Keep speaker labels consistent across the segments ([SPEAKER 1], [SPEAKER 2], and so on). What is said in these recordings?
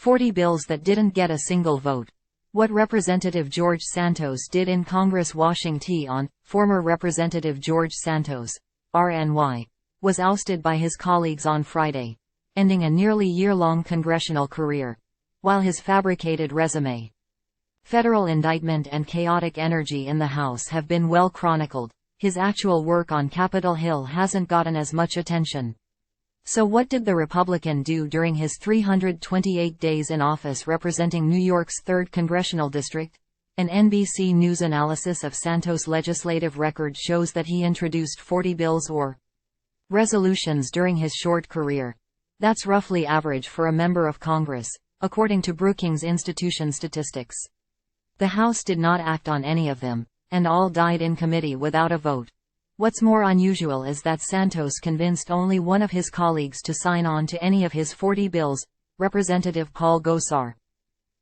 [SPEAKER 1] 40 bills that didn't get a single vote. What Representative George Santos did in Congress. Washington on, former Representative George Santos, R-N.Y, was ousted by his colleagues on Friday, ending a nearly year-long congressional career. While his fabricated resume, federal indictment and chaotic energy in the House have been well chronicled, his actual work on Capitol Hill hasn't gotten as much attention. So what did the Republican do during his 328 days in office representing New York's 3rd Congressional District? An NBC News analysis of Santos' legislative record shows that he introduced 40 bills or resolutions during his short career. That's roughly average for a member of Congress, according to Brookings Institution statistics. The House did not act on any of them, and all died in committee without a vote. What's more unusual is that Santos convinced only one of his colleagues to sign on to any of his 40 bills, Representative Paul Gosar.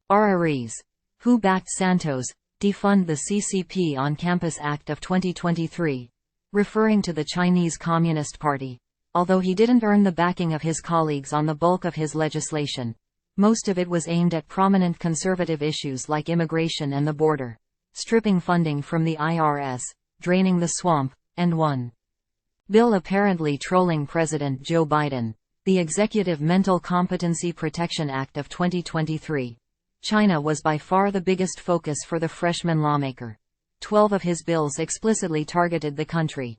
[SPEAKER 1] R-Ariz, who backed Santos' Defund the CCP on Campus Act of 2023, referring to the Chinese Communist Party. Although he didn't earn the backing of his colleagues on the bulk of his legislation, most of it was aimed at prominent conservative issues like immigration and the border, stripping funding from the IRS, draining the swamp, and one bill apparently trolling President Joe Biden, the Executive Mental Competency Protection Act of 2023. China was by far the biggest focus for the freshman lawmaker. 12 of his bills explicitly targeted the country.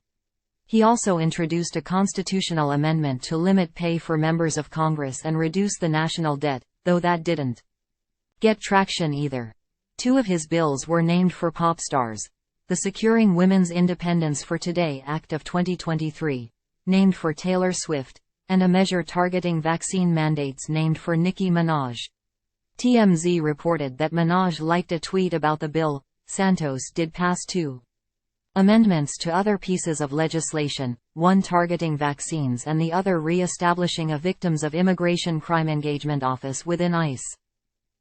[SPEAKER 1] He also introduced a constitutional amendment to limit pay for members of Congress and reduce the national debt, though that didn't get traction either. 2 of his bills were named for pop stars. The Securing Women's Independence for Today Act of 2023, named for Taylor Swift, and a measure targeting vaccine mandates named for Nicki Minaj. TMZ reported that Minaj liked a tweet about the bill. Santos did pass 2 amendments to other pieces of legislation, one targeting vaccines and the other re-establishing a Victims of Immigration Crime Engagement Office within ICE.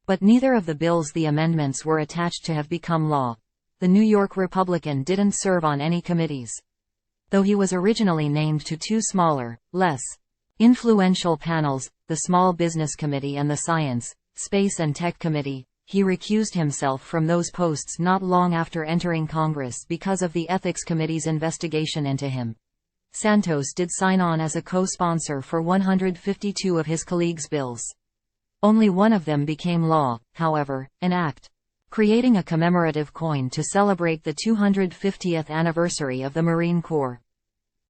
[SPEAKER 1] But neither of the bills the amendments were attached to have become law. The New York Republican didn't serve on any committees. Though he was originally named to 2 smaller, less influential panels, the Small Business Committee and the Science, Space and Tech Committee, he recused himself from those posts not long after entering Congress because of the Ethics Committee's investigation into him. Santos did sign on as a co-sponsor for 152 of his colleagues' bills. Only one of them became law, however, an act creating a commemorative coin to celebrate the 250th anniversary of the Marine Corps.